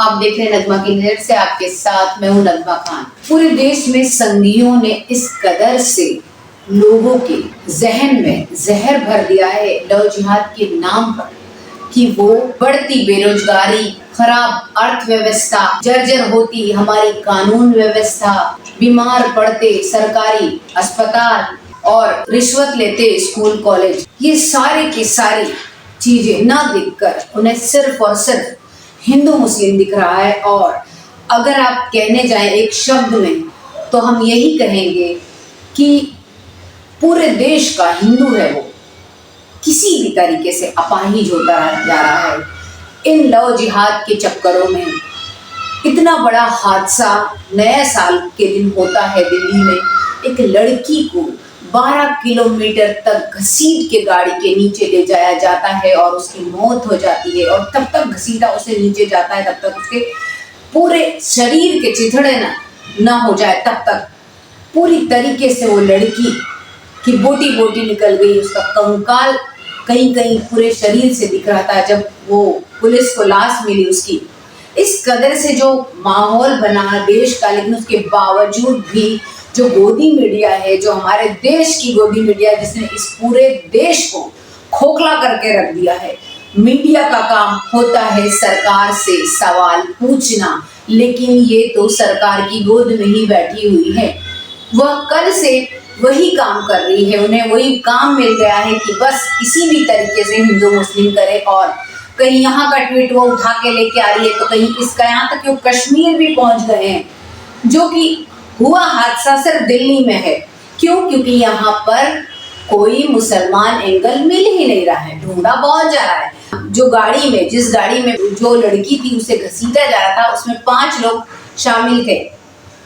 आप देख रहे हैं नगमा की नजर से, आपके साथ मैं हूं नगमा खान। पूरे देश में संघियों ने इस कदर से लोगों के जहन में जहर भर दिया है लव जिहाद के नाम पर कि वो बढ़ती बेरोजगारी, खराब अर्थव्यवस्था, जर्जर होती हमारी कानून व्यवस्था, बीमार पड़ते सरकारी अस्पताल और रिश्वत लेते स्कूल कॉलेज, ये सारे की सारी चीजें ना दिखकर उन्हें सिर्फ और सिर्फ हिंदू मुस्लिम दिख रहा है। और अगर आप कहने जाएं एक शब्द में तो हम यही कहेंगे कि पूरे देश का हिंदू है वो किसी भी तरीके से अपाहिज होता जा रहा है। इन लव जिहाद के चक्करों में इतना बड़ा हादसा नया साल के दिन होता है। दिल्ली में एक लड़की को 12 किलोमीटर तक घसीट के गाड़ी के नीचे ले जाया जाता है और उसकी मौत हो जाती है। और तब तक घसीटा उसे नीचे जाता है, तब तक उसके पूरे शरीर के चिथड़े ना हो जाए, तब तक पूरी तरीके से वो लड़की की बोटी बोटी निकल गई। उसका कंकाल कहीं कहीं पूरे शरीर से दिख रहा था जब वो पुलिस को लाश मिली उसकी। इस कदर से जो माहौल बना देश का, लेकिन उसके बावजूद भी जो गोदी मीडिया है, जो हमारे देश की गोदी मीडिया, जिसने इस पूरे देश को खोखला करके रख दिया है। मीडिया का काम होता है सरकार से सवाल पूछना, लेकिन ये तो सरकार की गोद में ही बैठी हुई है। वह कल से वही काम कर रही है, उन्हें वही काम मिल गया है कि बस किसी भी तरीके से हिंदू मुस्लिम करे। और कहीं यहाँ का ट्वीट वो उठा के लेके आ रही है तो कहीं इसका, यहाँ तक कि वो कश्मीर भी पहुंच गए हैं। जो कि हुआ हादसा सिर्फ दिल्ली में है। क्यों? क्योंकि यहाँ पर कोई मुसलमान एंगल मिल ही नहीं रहा है, ढूंढा बहुत जा रहा है। जो गाड़ी में, जिस गाड़ी में जो लड़की थी उसे घसीटा जा रहा था, उसमें 5 लोग शामिल थे।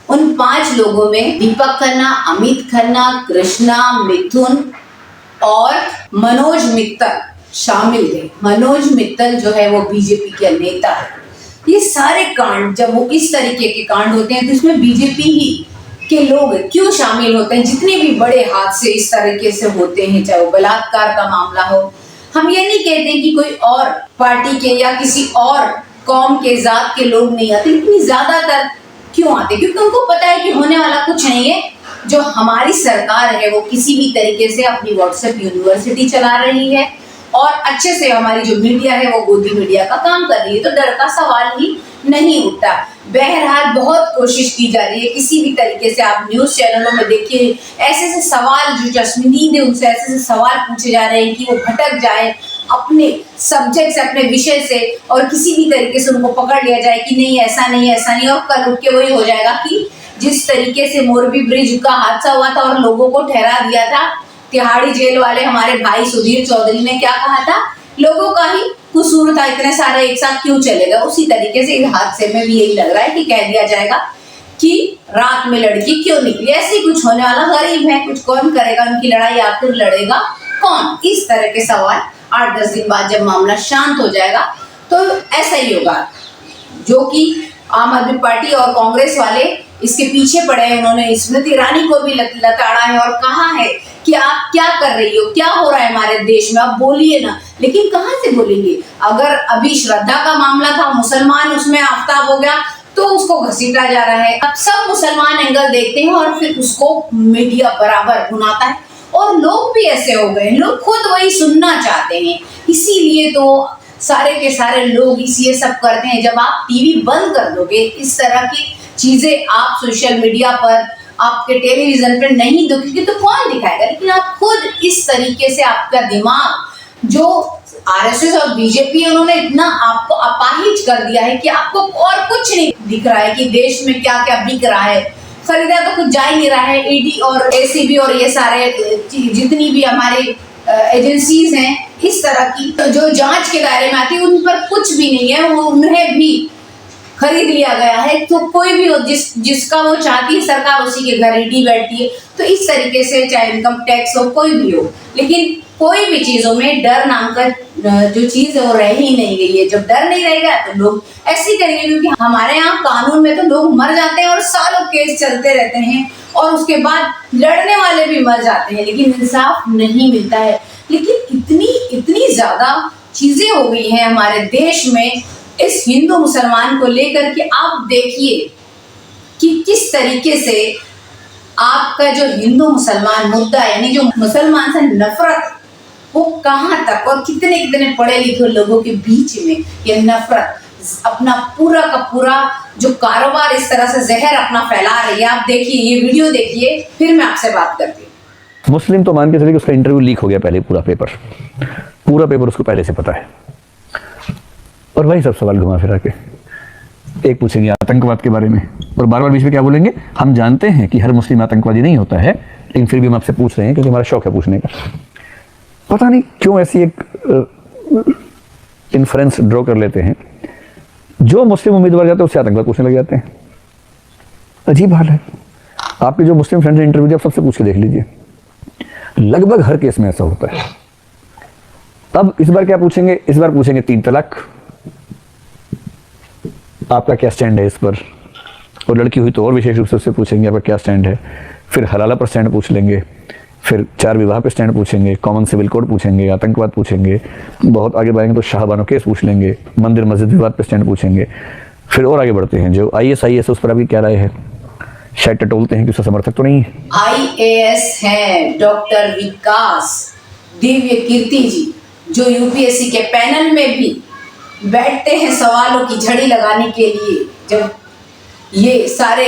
उन 5 लोगों में दीपक खन्ना, अमित खन्ना, कृष्णा, मिथुन और मनोज मित्तल शामिल थे। मनोज मित्तल जो है वो बीजेपी के नेता है। ये सारे कांड, जब वो इस तरीके के कांड होते हैं तो इसमें बीजेपी ही के लोग क्यों शामिल होते हैं? जितने भी बड़े हादसे इस तरीके से होते हैं, चाहे वो बलात्कार का मामला हो, हम ये नहीं कहते कि कोई और पार्टी के या किसी और कौम के, जात के लोग नहीं आते, लेकिन ज्यादातर क्यों आते? क्योंकि उनको पता है कि होने वाला कुछ नहीं है। जो हमारी सरकार है वो किसी भी तरीके से अपनी व्हाट्सएप यूनिवर्सिटी चला रही है और अच्छे से हमारी जो मीडिया है वो गोदी मीडिया का काम कर रही है, तो डर का सवाल ही नहीं उठता। बहरहाल बहुत कोशिश की जा रही है किसी भी तरीके से। आप न्यूज चैनलों में देखिए, ऐसे ऐसे सवाल, जो चश्मदीद है उनसे ऐसे ऐसे सवाल पूछे जा रहे हैं कि वो भटक जाए अपने सब्जेक्ट से, अपने विषय से, और किसी भी तरीके से उनको पकड़ लिया जाए कि नहीं ऐसा नहीं, ऐसा नहीं। और कल उठ के वही हो जाएगा कि जिस तरीके से मोरबी ब्रिज का हादसा हुआ था और लोगों को ठहरा दिया था तिहाड़ी जेल वाले हमारे भाई सुधीर चौधरी ने, क्या कहा था? लोगों का ही कसूर था, इतने सारे एक साथ क्यों चले गए? उसी तरीके से इस हादसे में भी यही लग रहा है कि कह दिया जाएगा कि रात में लड़की क्यों निकली। ऐसे ही कुछ होने वाला, गरीब है, कुछ कौन करेगा उनकी लड़ाई, आखिर लड़ेगा कौन? इस तरह के सवाल 8-10 दिन बाद जब मामला शांत हो जाएगा तो ऐसा ही होगा। जो कि आम आदमी पार्टी और कांग्रेस वाले इसके पीछे पड़े हैं। उन्होंने स्मृति ईरानी को भी लताड़ा है और कहा है कि आप क्या कर रही हो, क्या हो रहा है हमारे देश में, आप बोलिए ना। लेकिन कहाँ से बोलेंगे? अगर अभी श्रद्धा का मामला था, मुसलमान उसमें आफ्ताब हो गया तो उसको घसीटा जा रहा है। अब सब मुसलमान एंगल देखते हैं और फिर उसको मीडिया बराबर भुनाता है। और लोग भी ऐसे हो गए, लोग खुद वही सुनना चाहते हैं, इसीलिए तो सारे के सारे लोग ये सब करते हैं। जब आप टीवी बंद कर दोगे, इस तरह की चीजें आप सोशल मीडिया पर, आपके टेलीविजन पर नहीं दिखेगी तो कौन दिखाएगा? लेकिन आप खुद इस तरीके से, आपका दिमाग, जो आरएसएस और बीजेपी, उन्होंने इतना आपको अपाहिज कर दिया है कि आपको और कुछ नहीं दिख रहा है कि देश में क्या क्या बिक रहा है। खरीदा तो कुछ जा ही नहीं रहा है। ईडी और एसीबी और ये सारे जितनी भी हमारे एजेंसीज हैं इस तरह की, तो जो जांच के दायरे में आती है, उन पर कुछ भी नहीं है, वो उन्हें भी खरीद लिया गया है। तो कोई भी हो, जिसका वो चाहती है सरकार, उसी के घर ईडी बैठती है। तो इस तरीके से चाहे इनकम टैक्स हो, कोई भी हो, लेकिन कोई भी चीजों में डर नाम का जो चीज है वो रह ही नहीं गई है। जब डर नहीं रहेगा तो लोग ऐसे ही करेंगे। क्योंकि हमारे यहाँ कानून में तो लोग मर जाते हैं और सालों केस चलते रहते हैं और उसके बाद लड़ने वाले भी मर जाते हैं, लेकिन इंसाफ नहीं मिलता है। लेकिन इतनी ज्यादा चीजें हो गई हैं हमारे देश में इस हिंदू मुसलमान को लेकर के आप देखिए कि किस तरीके से आपका जो हिंदू मुसलमान मुद्दा यानी जो मुसलमान से नफरत वो कहां तक और कितने कितने पढ़े लिखे लोगों के बीच में ये नफरत अपना पूरा का पूरा जो कारोबार इस तरह से जहर अपना फैला रही है। आप देखिए, ये वीडियो देखिए, फिर मैं आपसे बात करती हूँ। मुस्लिम तो मान के चलिए कि उसका इंटरव्यू लीक हो गया पहले, पूरा पेपर उसको पहले से पता है, और वही सब सवाल घुमा फिरा के एक पूछेंगे आतंकवाद के बारे में, और बार बार बीच में क्या बोलेंगे, हम जानते हैं कि हर मुस्लिम आतंकवादी नहीं होता है, लेकिन फिर भी हम आपसे पूछ रहे हैं क्योंकि हमारा शौक है पूछने का। पता नहीं क्यों ऐसी एक इन्फ्रेंस ड्रॉ कर लेते हैं, जो मुस्लिम उम्मीदवार जाते हैं उससे आतंकवाद पूछने लग जाते हैं। अजीब हाल है। आपके जो मुस्लिम फ्रेंड्स इंटरव्यू दिया, आप सबसे पूछ के देख लीजिए, लगभग हर केस में ऐसा होता है। अब इस बार क्या पूछेंगे, इस बार पूछेंगे 3 तलाक, आपका क्या स्टैंड है इस पर, और लड़की हुई तो और विशेष रूप से उससे पूछेंगे आपका क्या स्टैंड है। फिर हलाला पर स्टैंड पूछ लेंगे, फिर 4 विवाह पे स्टैंड पूछेंगे, कॉमन सिविल कोड पूछेंगे, आतंकवाद पूछेंगे, बहुत आगे बढ़ेंगे तो शाहबानो केस पूछ लेंगे, मंदिर मस्जिद विवाद पे स्टैंड पूछेंगे। फिर और आगे बढ़ते हैं, जो IAS उस पर अभी क्या राय है, शायद टटोलते हैं कि उसका समर्थक तो नहीं है। IAS हैं डॉक्टर विकास दिव्य कीर्ति जी, जो UPSC के पैनल में भी बैठते हैं सवालों की झड़ी लगाने के लिए। जब ये सारे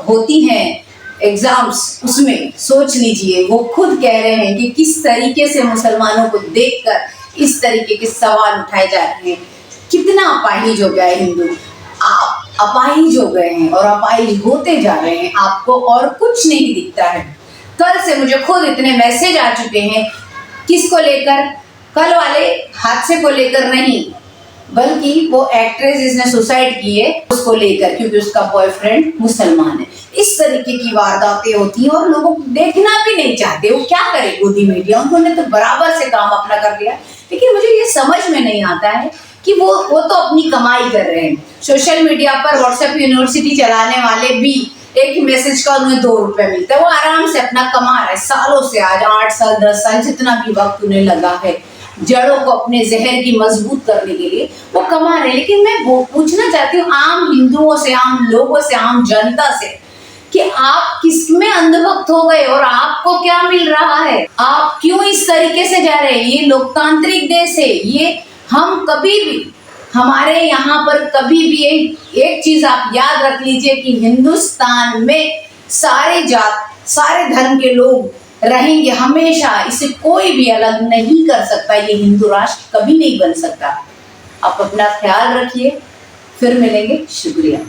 होती हैं एग्जाम्स, उसमें सोच लीजिए वो खुद कह रहे हैं कि किस तरीके से मुसलमानों को देखकर इस तरीके के सवाल उठाए जा रहे हैं। कितना अपाहिज हो गया है हिंदू, अपाहिज हो गए हैं और अपाहिज होते जा रहे हैं। आपको और कुछ नहीं दिखता है। कल से मुझे खुद इतने मैसेज आ चुके हैं, किसको लेकर, कल वाले हादसे को लेकर नहीं, बल्कि वो एक्ट्रेस जिसने सुसाइड की है उसको लेकर, क्योंकि उसका बॉयफ्रेंड मुसलमान है। इस तरीके की वारदातें होती हैं और लोग देखना भी नहीं चाहते। वो क्या करे गोदी मीडिया, उन्होंने तो बराबर से काम अपना कर दिया। लेकिन मुझे ये समझ में नहीं आता है कि वो तो अपनी कमाई कर रहे हैं। सोशल मीडिया पर व्हाट्सएप यूनिवर्सिटी चलाने वाले भी एक मैसेज का उन्हें 2 रुपए मिलता है, वो आराम से अपना कमा रहे सालों से, आज 8 साल 10 साल जितना भी वक्त उन्हें लगा है जड़ों को अपने जहर की मजबूत करने के लिए वो कमा रहे हैं। लेकिन मैं वो पूछना चाहती हूँ आम हिंदुओं से, आम लोगों से, आम जनता से, कि आप किसमें अंधभक्त हो गए और आपको क्या मिल रहा है? आप क्यों इस तरीके से जा रहे हैं? ये लोकतांत्रिक देश है, ये हम कभी भी, हमारे यहाँ पर कभी भी एक चीज आप याद रख लीजिए कि हिंदुस्तान में सारे जात, सारे धर्म के लोग रहेंगे हमेशा। इसे कोई भी अलग नहीं कर सकता। ये हिंदू राष्ट्र कभी नहीं बन सकता। आप अपना ख्याल रखिए, फिर मिलेंगे। शुक्रिया।